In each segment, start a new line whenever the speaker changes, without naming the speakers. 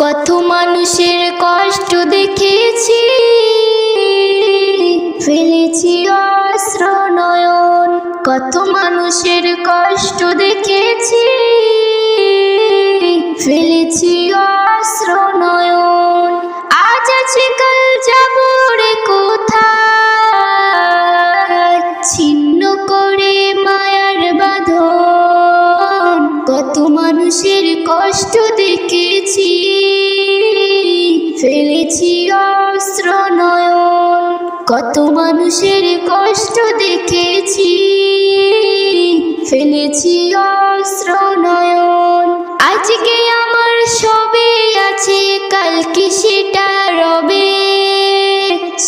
কত মানুষের কষ্ট দেখেছি, ফেলেছি অশ্র নয়ন। কত মানুষের কষ্ট দেখেছি, ফেলেছি অশ্র নয়ন। আজ আছে কাল যাব রে কোথায়, ছিন্ন করে মায়ার বাঁধন। কত মানুষের কষ্ট দেখেছি, ফেলেছি অশ্র নয়ন। কত মানুষের কষ্ট দেখেছি, ফেলেছি অশ্র নয়ন। আজকে আমার সবে আছে, কালকে সেটা রবে।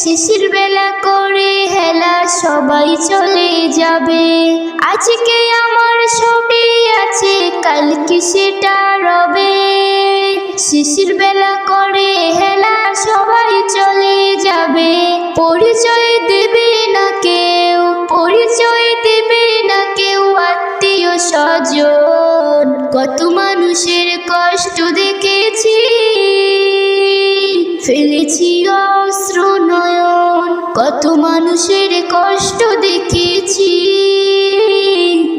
শেষের বেলা করে হেলা সবাই চলে যাবে। আজকে আমার সবে আছে, কালকে সেটা রবে। শেষের বেলা করে হেলা সবাই চলে যাবে। পরিচয় দেবে না কেউ, পরিচয় দেবে না কেউ আত্মীয় স্বজন। কত মানুষের কষ্ট দেখেছি, ফেলেছি অশ্র নয়ন। কত মানুষের কষ্ট দেখেছি,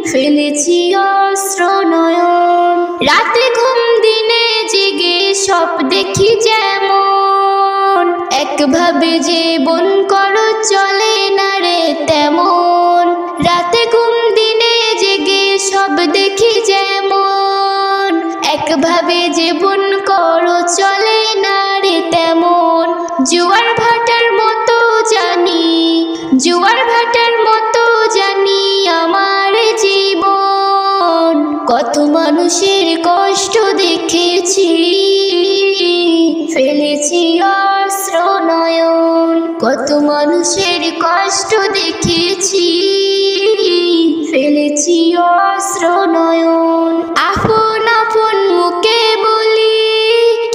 ফেলেছি অশ্র নয়ন। রাতে ঘুম দিনে জেগে সব দেখি যেমন, একভাবে জীবন করো চলে না রে তেমন। রাতে ঘুম দিনে জেগে সব দেখি যেমন, একভাবে জীবন করো চলে না রে তেমন। জোয়ার ভাটার মতো জানি, জোয়ার ভাটার মতো জানি আমার জীবন। কত মানুষের কষ্ট দেখেছি, ফেলেছি অশ্র নয়ন। কত মানুষের কষ্ট দেখেছি, ফেলেছি অশ্র নয়ন। আপন আপন মুখে বলি,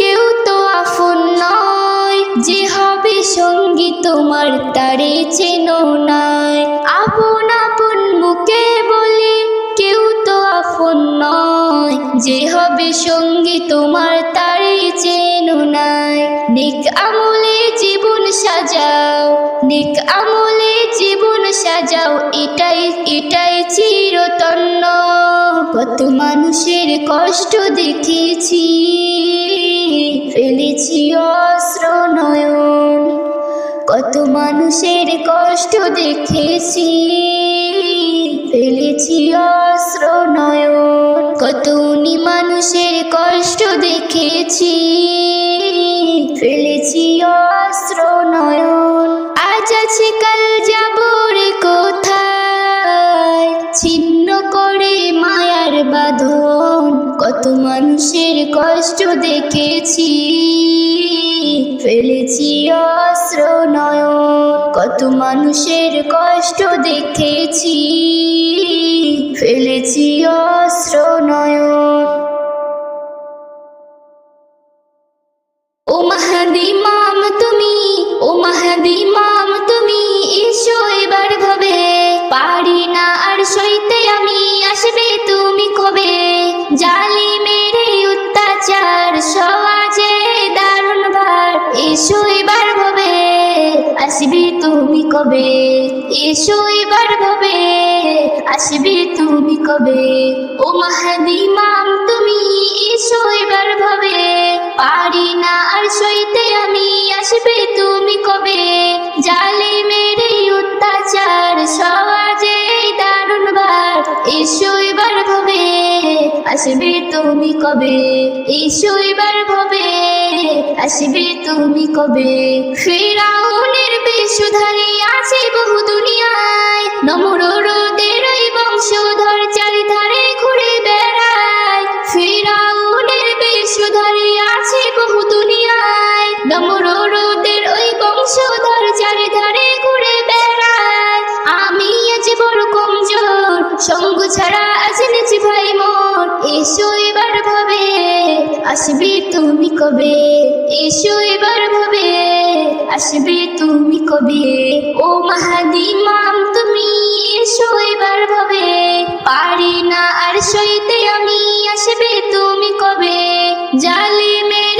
কেউ তো আপন নয়। যে হবে সঙ্গী তোমার তারে চেনো নাই। আপন আপন মুখে বলি, কেউ তো আপন নয়। যে হবে সঙ্গী তোমার তারে চেনো নাই। নেক আমলে জীবন সাজাও, নেক আমলে জীবন সাজাও, এটাই এটাই চিরতন্য। কত মানুষের কষ্ট দেখেছি, ফেলেছি অশ্র নয়ন। কত মানুষের কষ্ট দেখেছি, ফেলেছি অশ্র নয়ন। কত মানুষের কষ্ট দেখেছি, ফেলেছি অশ্র নয়ন। আজ আছে কাল যাব রে কোথায়, ছিন্ন করে মায়ার বাঁধন। কত মানুষের কষ্ট দেখেছি, ফেলেছি অশ্র নয়ন। কত মানুষের কষ্ট দেখেছি, ফেলেছি অশ্র নয়ন। ও মাহদি মাম তুমি, ও মাহদি মাম তুমি, এসো এবার ভাবে। পারি না আর সইতে আমি, আসবে তুমি কবে। জালিমের অত্যাচার সমাজে দারুণ ভার, এসো এবার ভাবে। আসবে তুমি কবে, এসো এবার ভাবে। আসবে তুমি কবে। ও মাহদি মাম তুমি, এসো এবার ভাবে। পারি না আর সইতে আমি, আসবে তুমি কবে। জালিমের অত্যাচার সমাজে দারুণ ভার, এসো এবার ভাবে। আসবে তুমি কবে, এসো এবার ভাবে। আসবে তুমি কবে। ফিরাউনের বেশধারী আছে বহু দুনিয়ায়, নমরুদের ওই বংশধর চারিধারে ঘুরে বেড়ায়। ফিরাউনের বেশধারী আছে বহু দুনিয়ায়, নমরুদের ওই বংশধর চারিধারে ঘুরে বেড়ায়। আমি আজ বড় কমজোর, সঙ্গ ছাড়া আজ নেছি ভাই মোর। এসো এবার ভাবে, আসবে তুমি কবে। এসো এবার ভাবে, আসবে তুমি কবে। ও মাহদি মাম তুমি, এসো এবার ভাবে। পারি না আর সইতে আমি, আসবে তুমি কবে। জালিমের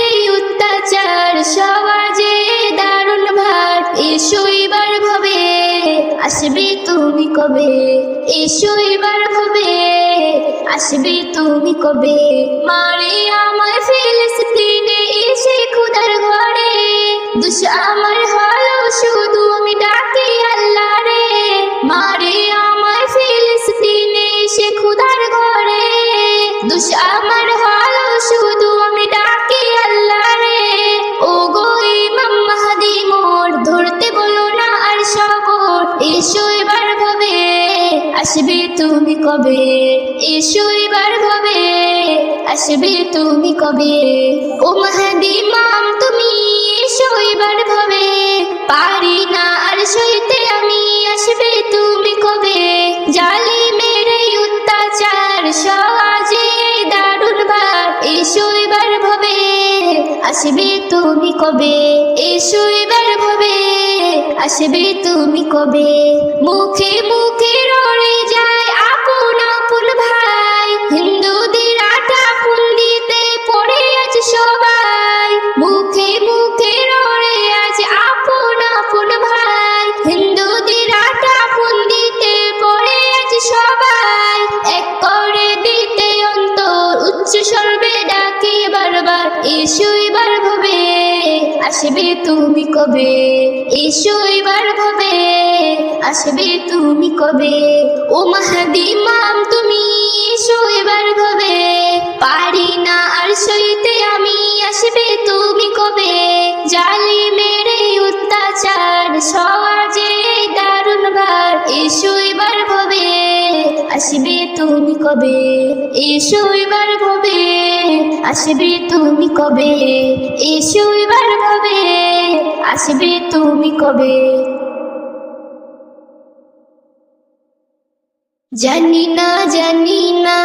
আসবে তুমি কবে? মারে আমায় ফিলিস্তিনে এসে খোদার ঘরে, দুষ আমার হলো শুধু আমি ডাকি আল্লাহ রে। মারে আমায় ফিলিস্তিনে এসে খোদার ঘরে, দুষ আমার হলো শুধু আমি ডাকি আল্লাহ রে। ও গো ইমাম মাহদী মোর, ধরতে বলো না আর সবর, এসো এবার ভবে, আসবে তুমি কবে? এসো এবার ভবে, আসবে তুমি কবে? ও মাহদী ইমাম তুমি এসো এবার ভবে, পারি না আর সইতে আমি, আসবে তুমি কবে? জালিমের এই অত্যাচার সমাজে দারুণ ভার, এসো এবার ভবে, আসবে তুমি কবে? এসো এবার ভবে, আসবে তুমি কবে? মুখে মুখে রড়ে যায় আপন আপন ভাই, হিন্দুদের আটা ফুন্দিতে পড়ে আছে সবাই। মুখে মুখে রড়ে আজ আপন আপন ভাই, হিন্দুদের আটা ফুন্দিতে পড়ে আছে সবাই। এক করে দিতে অন্তর উচ্চ স্বরে ডাকে বারবার, এসো এবার ভবে, আসবে তুমি কবে? এসো এবার ভবে, আসবে তুমি কবে? ও মাহদী ইমাম তুমি এসো এবার ভবে, পারি না আর সইতে আমি, আসবে তুমি কবে? জালিমের এই অত্যাচার সমাজে দারুণ ভার, এসো এবার ভবে, আসবে তুমি কবে? এসো এবার ভবে, আসবে তুমি কবে? এসো এবার ভবে, আসবে তুমি কবে? জানি না জানি না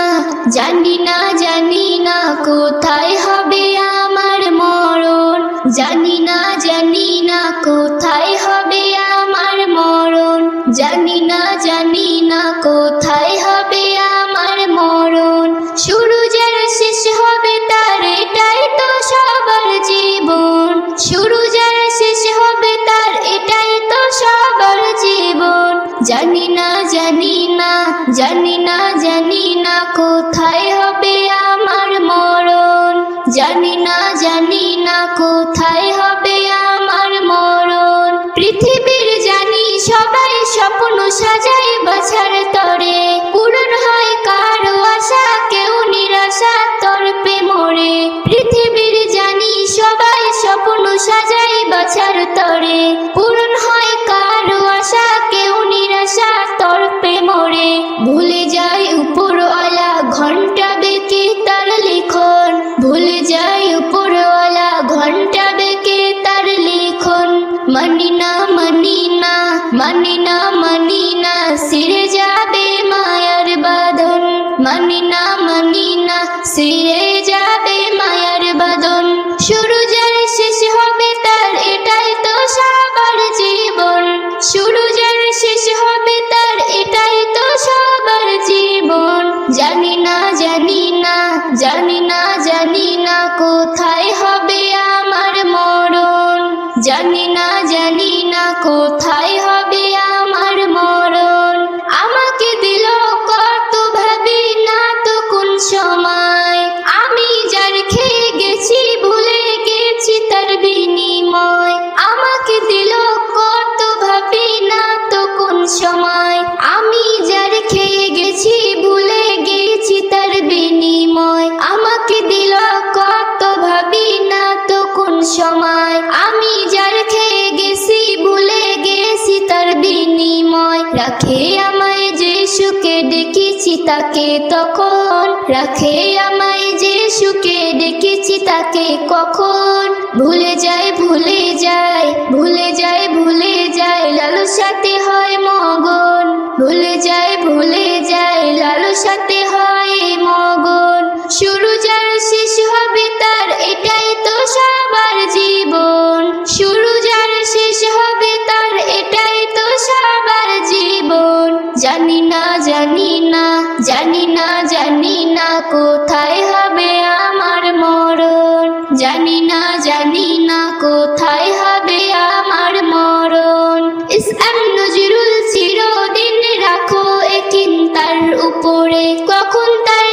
জানি না জানি না কোথায় হবে আমার মরণ, জানি না জানি না কোথায় হবে আমার মরণ, জানি না জানি না কোথায় হবে আমার মরণ। শুরু যার শেষ হবে তার এটাই তো সবার জীবন, শুরু যার শেষ হবে তার এটাই তো সবার জীবন। জানি না জানি না জানি না জানি না কোথায় হবে আমার মরণ, জানি না জানি না কোথায় হবে আমার মরণ। পৃথিবীর জানি সবাই স্বপ্ন সাজায় বাছার তরে, পূরণ হয় কারো আশা কেউ নিরাশা তর্পে মরে। পৃথিবীর জানি সবাই স্বপ্ন সাজায় বাছার তরে, পূরণ হয় কারো আশা কেউ নিরাশা তর্পে মরে। ভুলে যায় উপরওয়ালা ঘন্টা বেঁকে তার লিখন, ভুলে যায় উপরওয়ালা ঘন্টা বেঁকে তার লিখন। মানি না মানি না মানি না মানি না ছিঁড়ে যাবে মায়ার বাঁধন, মানি না মানি না ছিঁড়ে যাবে মায়ার বাঁধন। শুরু যার শেষ হবে তার এটাই তো সবার জীবন, শুরু যার শেষ হবে তার এটাই তো সবার জীবন। জানি না জানি না জানি না জানি না কোথায় হবে আমার মরণ, জানি না জানি না কোথায় হবে আমার মরণ। আমাকে দিল কত ভাবি না তো কোন সময়, আমি যার খেয়ে গেছি ভুলে গেছি তার বিনিময়। আমাকে দিল কত ভাবি না তো কোন সময়, আমি যার খেয়ে গেছি ভুলে গেছি তার বিনিময়। আমাকে দিল কত ভাবি না তো কোন সময়, আমি যার খেয়ে গেছি ভুলে গেছি তার বিনিময়। রাখে আমায় যে সুখে ডেকেছি তাকে তখন, রাখে আমায় যে সুখে ডেকেছি তাকে কখন। ভুলে যায় ভুলে যায় ভুলে যায় ভুলে যায় লালসাতে হয় মগন, ভুলে যায় ভুলে যায় লালসাতে হয় মগন। শুরু যার শেষ হবে তার এটাই তো সবার জীবন, শুরু যার শেষ হবে তার এটাই তো সবার জীবন। জানি না জানি না জানি না জানি না কোথায় হবে আমার মরণ, জানি না জানি না কোথায় হবে আমার মরণ। ইসলাম নজরুল চিরদিন রাখো এ চিন্তার উপরে, কখন তার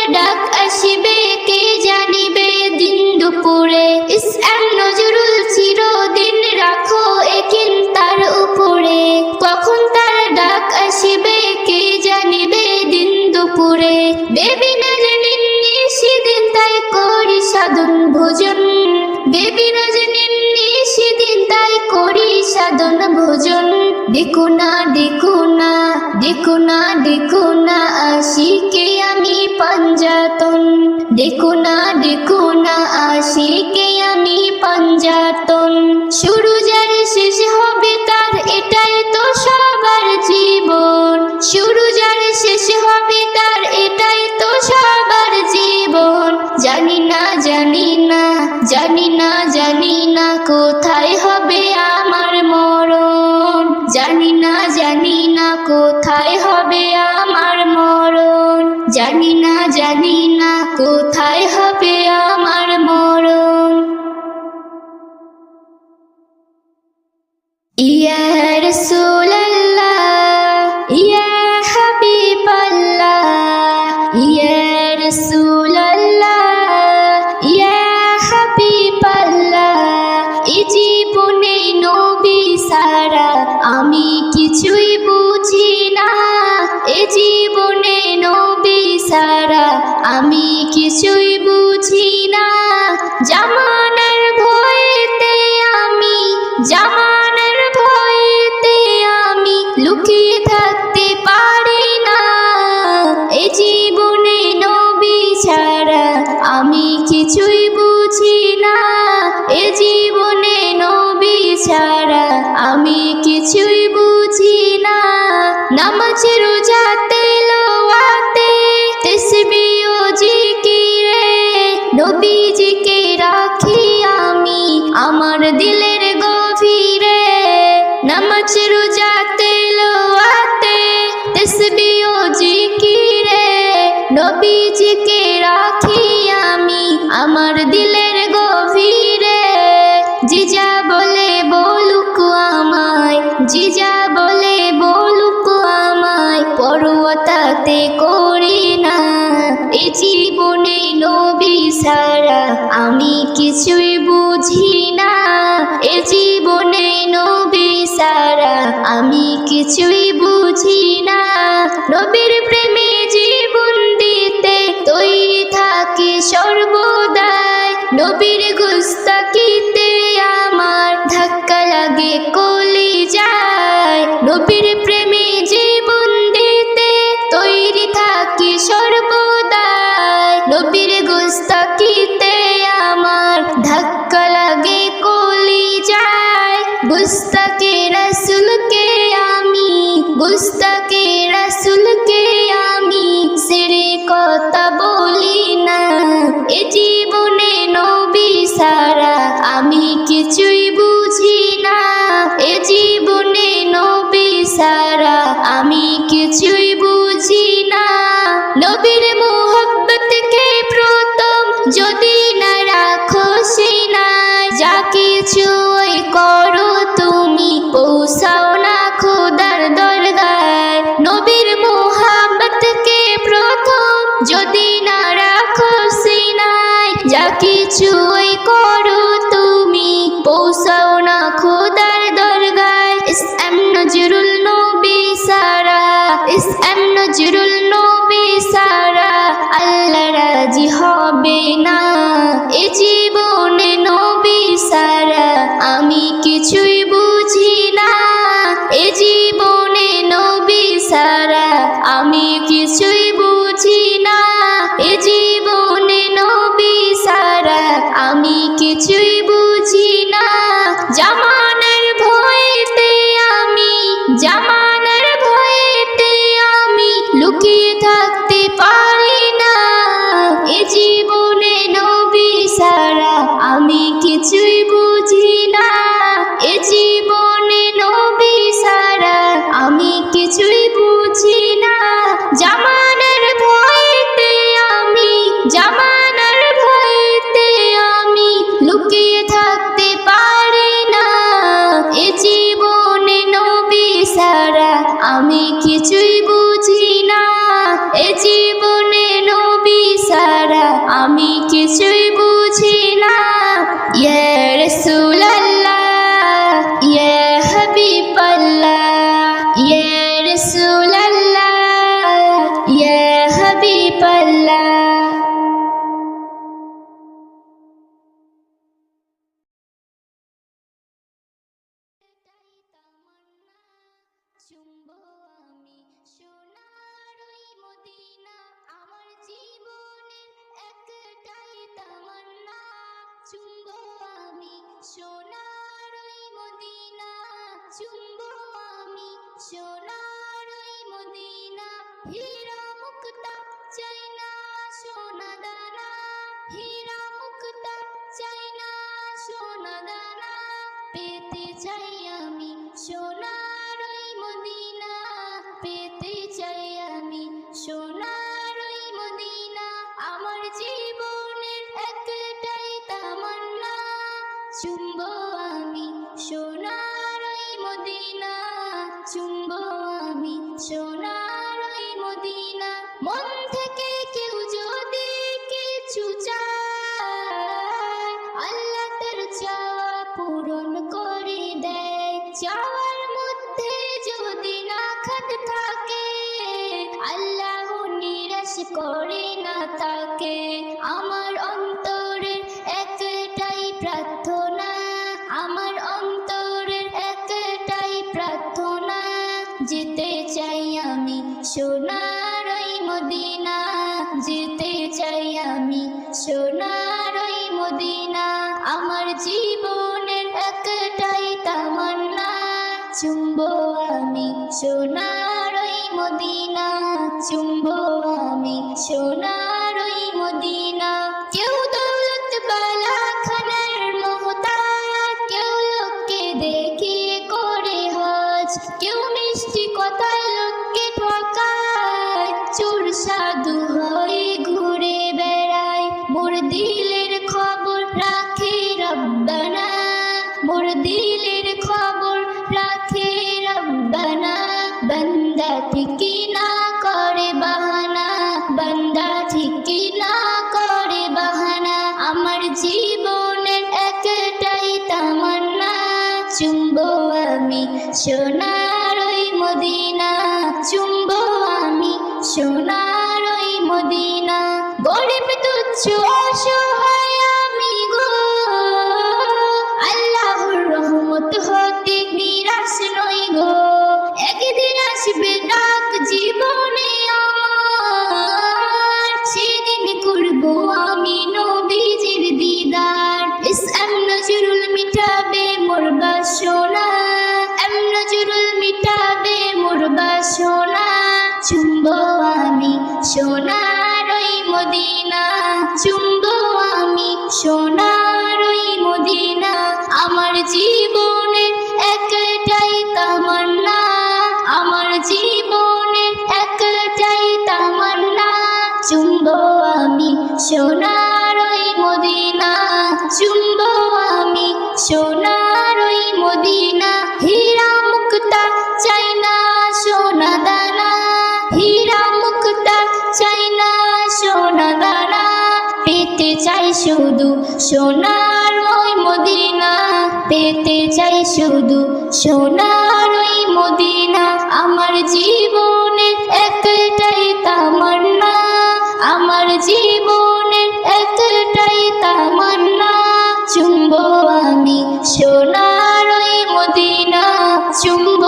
সাধন ভোজন। দেখো না দেখো না দেখো না দেখো না আশিকে আমি পাঞ্জাতন। দেখো না দেখো না আশিকে আমি পাঞ্জাতন। শুরু যার শেষ হবে তার এটাই তো সবার জীবন। শুরু যার শেষ হবে তার এটাই তো সবার জীবন। জানি না জানি না জানি না জানি না কোথায় হবে আমার মরণ। জানি না জানি না কোথায় হবে আমার মরণ। জানি না জানি না কোথায় হবে আমার মরণ। ইয়া রাসূলুল্লাহ ইয়া হাবিবাল্লাহ ইয়া রাসূলুল্লাহ ইয়া হাবিবাল্লাহ। এই জীবনে নবী ছাড়া আমি কিছুই বুঝি না। এই জীবনে নবী ছাড়া আমি কিছুই বুঝি না। জামানার ভয়েতে আমি জামানার ভয়েতে আমি লুকিয়ে থাকতে পারি না। এই জীবনে নবী ছাড়া আমি কিছুই বুঝি না। এ জীবনে নবী ছাড়া আমি কিছুই বুঝি না। নামাজ রোজা তেলাওয়াতে তাসবিহ ও জিকিরে নবীজিকে রাখি আমি আমার দিলের গভীরে। নামাজ রোজা তেলাওয়াতে তাসবিহ ও জিকিরে নবীজিকে রাখি আমি আমার দিলের গভীরে। জিজা বলে বলুক আমায় জিজা বলে বলুক আমায় পরোয়া তাতে করি না। এ জীবনে নবী ছাড়া আমি কিছুই বুঝি না। এ জীবনে নবী ছাড়া আমি কিছুই বুঝি না। নবীর প্রেমে জীবন দিতে তৈরি থাকি সর্বদাই। নবীর গুস্তাখিতে আমার ধাক্কা লাগে কলিজায়। নবীর প্রেমে জীবন দিতে তৈরি থাকি সর্বদাই। নবীর গুস্তাখিতে আমার ধাক্কা লাগে কলিজায়। গুস্তাখে রাসূলকে আমি গুস্তাখে রাসূলকে আমি ছেড়ে কথা বলি না। এ জীবনে নবী ছাড়া আমি কিছুই বুঝি না। এ জীবনে নবী ছাড়া আমি কিছুই বুঝি না। নবীর মোহব্বতকে প্রথম যদি না রাখো সিনায়, যা কিছুই করো তুমি পৌঁছাও না খোদার দরগায়। নবীর মোহব্বতকে প্রথম যদি না রাখো সিনায়, যা কিছুই করো তুমি পৌঁছাও না খোদার দরগায়। ইসলাম নজরুল নবী সারা ইসলাম নজরুল নবী সারা আল্লাহ রাজি হবে না। এ জীবনে নবী সারা আমি কিছুই বুঝি না। এ জীবনে নবী সারা আমি কিছুই বুঝি না। এ জীবনে নবী সারা আমি কিছুই বুঝি না। জামানার ভয়েতে আমি জামানার ভয়েতে আমি লুকিয়ে থাকতে পারি না। এ জীবনে নবী সারা আমি কিছুই বুঝি না। এ জীবনে নবী সারা আমি কিছুই বুঝি না। জামানার ভয়েতে আমি জামানার ভয়েতে আমি লুকিয়ে থাকতে পারি না। এ জীবনে নবী সারা আমি কিছুই বুঝি না। এ জীবনে নবী সারা আমি কিছুই বুঝি না। ইয়া রাসূলুল্লাহ চুম্ব আমি সোনার ওই মদিনা, আমার জীবনের একটাই তামান্না। চুম্ব আমি সোনার ওই মদিনা, চুম্ব আমি সোনার ওই মদিনা। হীরা মুক্তা চাই না সোনা দানা, হীরা মুক্তা চাই না সোনা দানা। পেতে চাই আমি সোনার ওই মদিনা, পেতে চাই আমি সোনার ওই মদিনা। আমার জীবনের একটাই তামান্না। চুম্ব আমি সোনার ওই মদিনা, চুম্ব আমি সোনার ওই মদিনা। মন থেকে কেউ যদি কিছু চায়, আল্লাহ তার চাওয়া পূরণ করে দেয়। চাওয়ার মধ্যে যদি না খাদ থাকে, আল্লাহ নিরাশ করে না তাকে। আমার অন্তরের একটাই প্রার্থনা, আমার অন্তরের একটাই প্রার্থনা। যেতে চাই আমি সোনার ওই মদিনা, যেতে চাই আমি সোনার ওই মদিনা। আমার জীবনের একটাই তামান্না। চুম্ব আমি সোনার ওই মদিনা, চুম্ব আমি সোনার ওই মদিনা। কেউ দৌলত বালা খানার মোহতাজ, কেউ লোককে দেখিয়ে করে হজ, কেউ মিষ্টি কথায় লোককে ঠকায়, চোর সাধু হয়ে ঘুরে বেড়ায়। মোর দিলের খবর রাখে রব্বানা, মোর দিলের খবর রাখে রব্বানা। বান্দা ঠিকই না করে বাহানা, বান্দা ঠিকই না করে বাহানা। আমার জীবনের একটাই তামান্না। চুম্ব আমি সোনার ওই মদিনা, চুম্ব আমি সোনার ওই মদিনা। গরিব তুচ্ছ অসহায় আমি গো, আল্লাহর রহমত হতে নিরাশ নই গো। একদিন আসবে ডাক জীবনে আমার, সেদিন করব আমি নবীজির দিদার। ইসলাম নজরুল মিটাবে মোর বাসনা, এম নজরুল মিটাবে মোর বাসনা। চুম্ব আমি সোনার ওই মদিনা, চুম্ব আমি সোনার ওই মদিনা। আমার জীবনের একটাই তামান্না, আমার জীবনের একটাই তামান্না। চুম্ব আমি সোনার ওই মদিনা, চুম্ব আমি সোনার ওই মদিনা। হীরা মুক্তা চাই না সোনা দানা, হীরা মুক্তা চাই না সোনা দানা। পেতে চাই শুধু সোনার ওই মদিনা, পেতে চাই শুধু সোনার ওই মদিনা। আমার জীবনের একটাই তামান্না, আমার জীবনের একটাই তামান্না। চুম্ব আমি সোনার ওই মদিনা, চুম্ব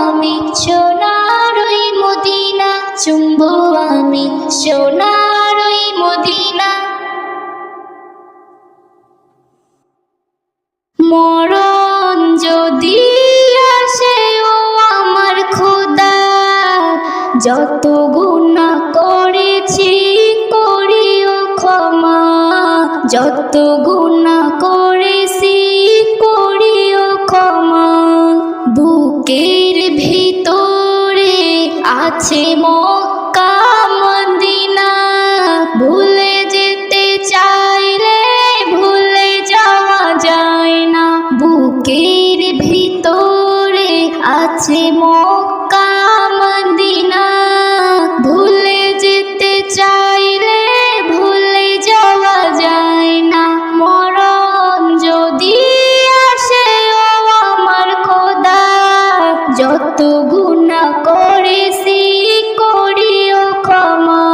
আমি সোনার ওই মদিনা, চুম্ব আমি সোনার ওই মদিনা। মরণ যদি আসে ও আমার খোদা, যত গুনাহ করেছি করিও ক্ষমা, যত গুনাহ করেছি করিও ক্ষমা। বুকের ভিতরে আছে মক্কা মদিনা, ভুলে যেতে চাইলে ভুলে যাওয়া যায় না। বুকের ভিতরে আছে মক্কা মদিনা, ভুলে যেতে চাইলে ভুলে যাওয়া যায় না। মরণ যদি আসে ও আমার খোদা, যত গুনাহ করেছি করিও ক্ষমা,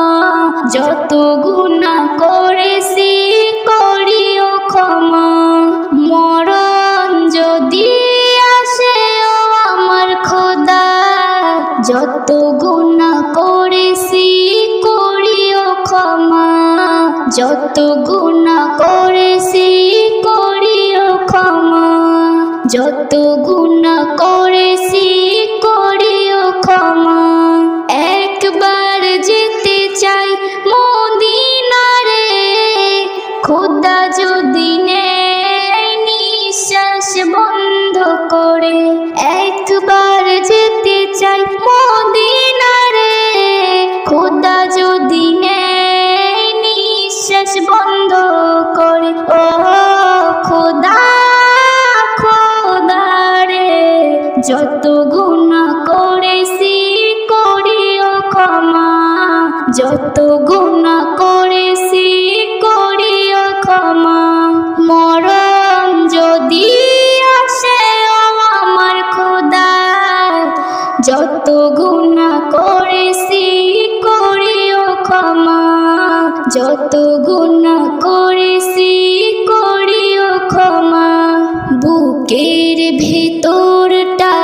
যত গুনাহ করেছি করিও ক্ষমা। মরণ যদি আসে ও আমার খোদা, যত গুনাহ করেছি করিও ক্ষমা, যত গুনাহ করেছি করিও ক্ষমা। একবার যেতে চাই মদিনারে, খোদা যদি নেয় নিঃশ্বাস বন্ধ করে। একবার যেতে চাই মদিনারে, খোদা যদি নেয় নিঃশ্বাস বন্ধ করে। ও খোদা খোদা রে, যত গুনাহ করেছি করিও ক্ষমা, যত গুনাহ করেছি করিও ক্ষমা। মরণ যদি আসে ও আমার খোদা, যত গুনাহ করেছি করিও ক্ষমা, যত গুনাহ করেছি করিও ক্ষমা। বুকের ভেতরটা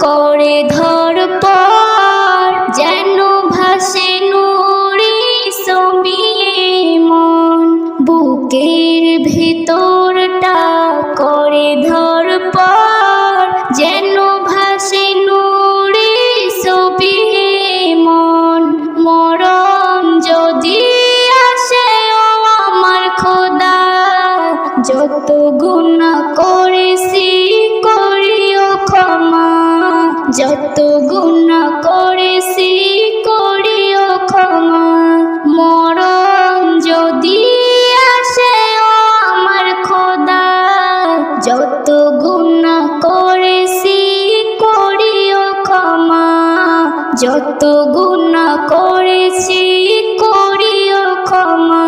করে ধড়পড়, যেন ভাসে নূরে সমিয়ে মন। বুকের ভেতরটা করে ধড়পড়, যেন ভাসে নূরে সমিয়ে মন। মরণ যদি আসে ও আমার খোদা, যত গুনাহ করেছি করিও ক্ষমা, যত গুনাহ করেছি করিও ক্ষমা। মরণ যদি আসে ও আমার খোদা, যত গুনাহ করেছি করিও ক্ষমা, যত গুনাহ করেছি করিও ক্ষমা।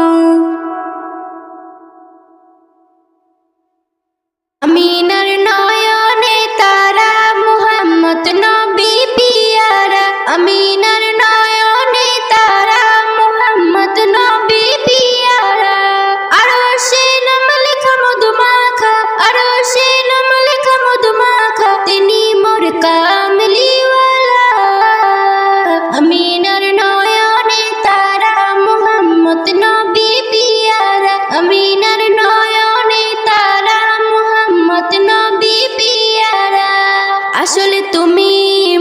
আমিনার নয়নে তারা মুহাম্মদ নবী পিয়ারা, আমিনার নয়নে তারা মুহাম্মদ নবী পিয়ারা। আরশে নাম লেখা মধুমাখা, আরশে নাম লেখা মধুমাখা, তিনি মোর কামলিওয়ালা। আমিনার নয়নে তারা মুহাম্মদ নবী পিয়ারা, আমিনার নয়নে তারা মুহাম্মদ নবী পিয়ারা। আসলে তুমি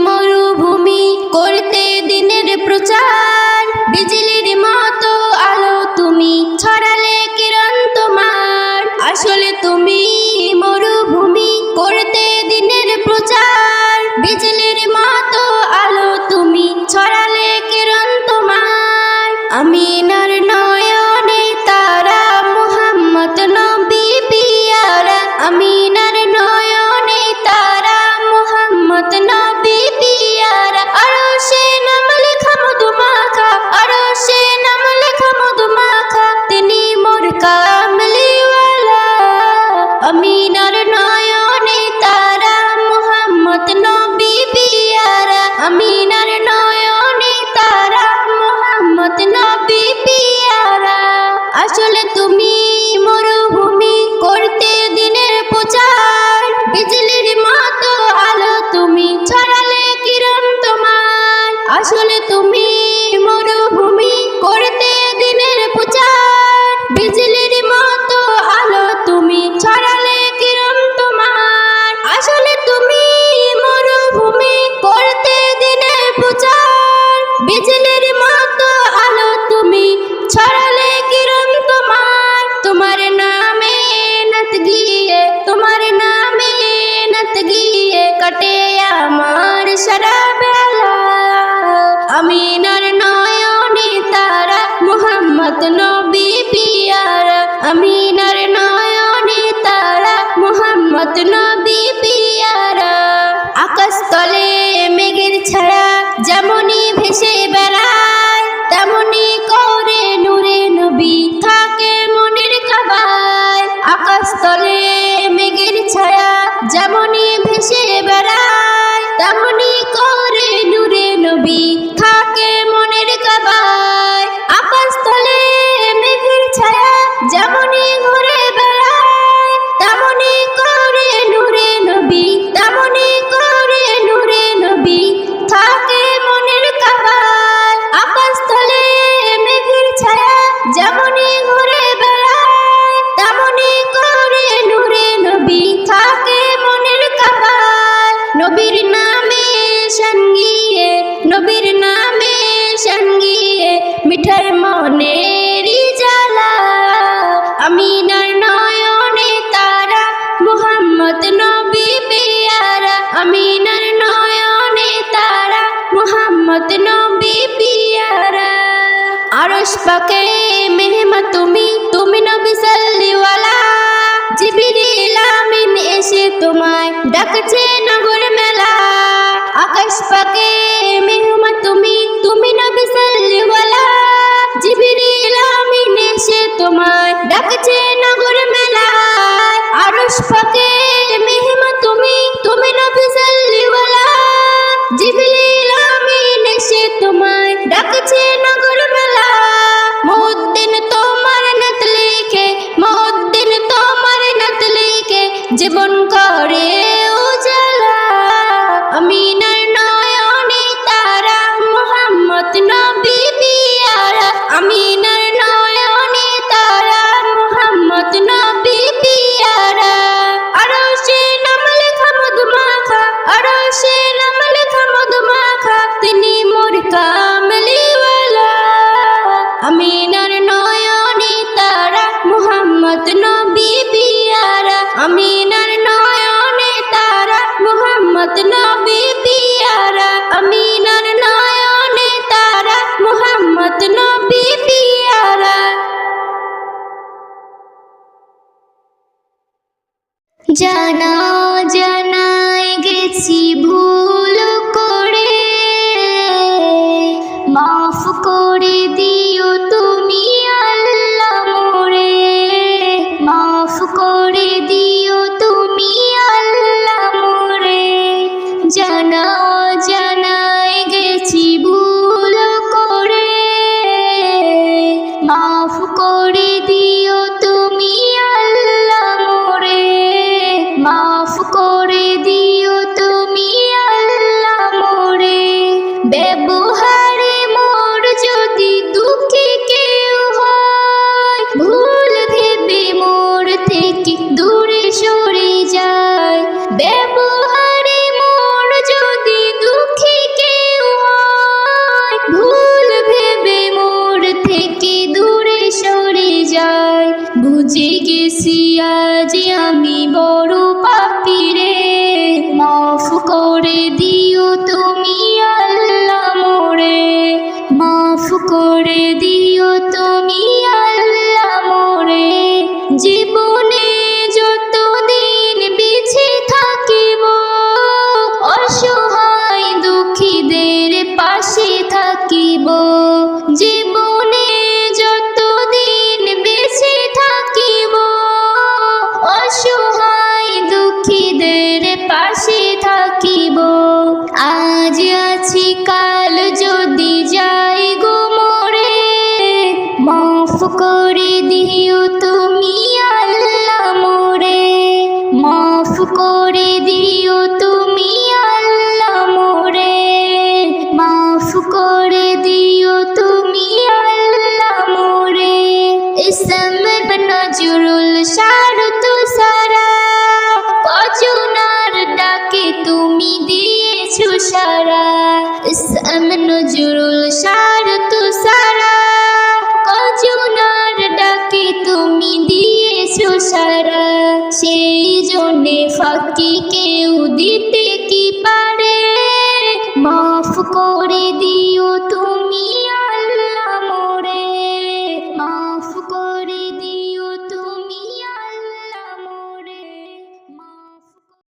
মরুভূমি করতে দিনের প্রচার, বিজলির মতো আলো তুমি ছড়ালে কিরণ তোমার। আসলে তুমি মরুভূমি করতে দিনের প্রচার, বিজলির মতো আলো তুমি ছড়ালে কিরণ তোমার। আমিনার নয়নে তারা মুহাম্মদ নবী পিয়ারা, আমিনার নয়নে তারা মুহাম্মদ নবী পিয়ারা। আরশে নাম লেখা মধুমাখা, আরশে নাম লেখা মধুমাখা, তিনি মোর কামলিওয়ালা। আমিনার নয়নে তারা মুহাম্মদ নবী পিয়ারা, আমিনার নয়নে তারা মুহাম্মদ নবী পিয়ারা। আসলে তুমি মরুভূমি করতে দিনের প্রচার, বিজলির মতো আলো তুমি ছড়ালে কিরণ তোমার। আসলে তুমি মরুভূমি করতে দিনের প্রচার, বিজলির মতো আলো তুমি ছড়ালে কিরণ তোমার। আসলে তুমি মরুভূমি করতে দিনের প্রচার, বিজলির মতো আলো তুমি ছড়ালে কিরণ তোমার। তোমার নামে নাত গিয়ে, তোমার নামে নাত গিয়ে কাটে আমার সারা বেলা। আমিনার নয়নে তারা মুহাম্মদ নবী পিয়ারা, আমিনার নয়নে তারা মুহাম্মদ নবী পিয়ারা। আকাশ তলে মেঘের ছায়া যেমনই ভেসে বেড়ায়, তেমনি করে নূরে নবী থাকে মনের কাবায়। আকাশ তলে মেঘের ছায়া যেমনই ভেসে বেড়ায়, তেমনি করে নূরে নবী থাকে মনের কাবায়। আকাশ তলে মেঘের ছায়া যেমনই ঘুরে বেড়ায়, তেমনি করে নূরে মুহাম্মদ নবী পিয়ারা আমিনার নয়নে তারা মুহাম্মদ নবী পিয়ারা আরশ পাকে মেহমান তুমি নবী সাল্লিওয়ালা জিবরিল আমিন এসে তোমায় ডাকছে নগর মেলা আকাশ পাকে মেহমান তুমি নবী সাল্লিওয়ালা জিবরিল আমিন এসে তোমায় ডাকছে নগর মেলা আরশ পাকে মেহমান তুমি নবী সাল্লিওয়ালা জিবরিল আমিন এসে তোমায় ডাকছে নগর মেলা মুদ্দিন তোমার নাত লিখে মুদ্দিন তোমার নাত লিখে জীবন করে উজালা আমিনার নয়নে তারা মুহাম্মদ নবী পিয়ারা আমিনার নয়নে তারা মুহাম্মদ নবী পিয়ারা আরশে নাম লেখা মধুমাখা আরশে নাম লেখা মধুমাখা তিনি মোর কামলিওয়ালা আমিনার নয়নে তারা মুহাম্মদ নবী পিয়ারা আমিনার নয়নে তারা মুহাম্মদ নবী পিয়ারা আমিনার নয়নে তারা মুহাম্মদ নবী পিয়ারা জানা জানাই গেছি ভুল করে মাফ করে দিও তুমি আল্লাহ মোরে মাফ করে দিও তুমি আল্লাহ মোরে জানা জানাই গেছি ভুল করে মাফ করে দিও তুমি আল্লাহ মোরে মাফ করে দিও তুমি আল্লাহ মোরে ব্যবহারে মোর যদি দুঃখী কেউ হয় ভুল ভেবে মোর থেকে দূরে সরে যায় ব্যবহারে মোর যদি দুঃখী কেউ হয় ভুল ভেবে মোর থেকে দূরে সরে যায় বুঝে গেছি আজ আমি বড় পাপী রে মাফ করে দিও তুমি আল্লাহ মোরে মাফ করে দিও তুমি আল্লাহ মোরে জীবনে যতদিন বেঁচে থাকিব অসহায় দুঃখীদের পাশে থাকিব জীবনে যতদিন বেঁচে থাকিব অসহায় দুঃখীদের পাশে থাকিব আজ আছি কাল যদি যাই গো মোরে মাফ করে দিও তুমি আল্লাহ মোরে মাফ করে দিও তুমি আল্লাহ মোরে মাফ করে দিও তুমি আল্লাহ মোরে ইসম নজরুল শারতু সারা কজনার ডাকে তুমি দিয়েছো সারা ইসম নজরুল শারতু সারা কজনার ডাকে তুমি দিয়েছো সারা সেই জন্যে ফাঁকি কেউ দিতে কি পারে মাফ করে দিও তুমি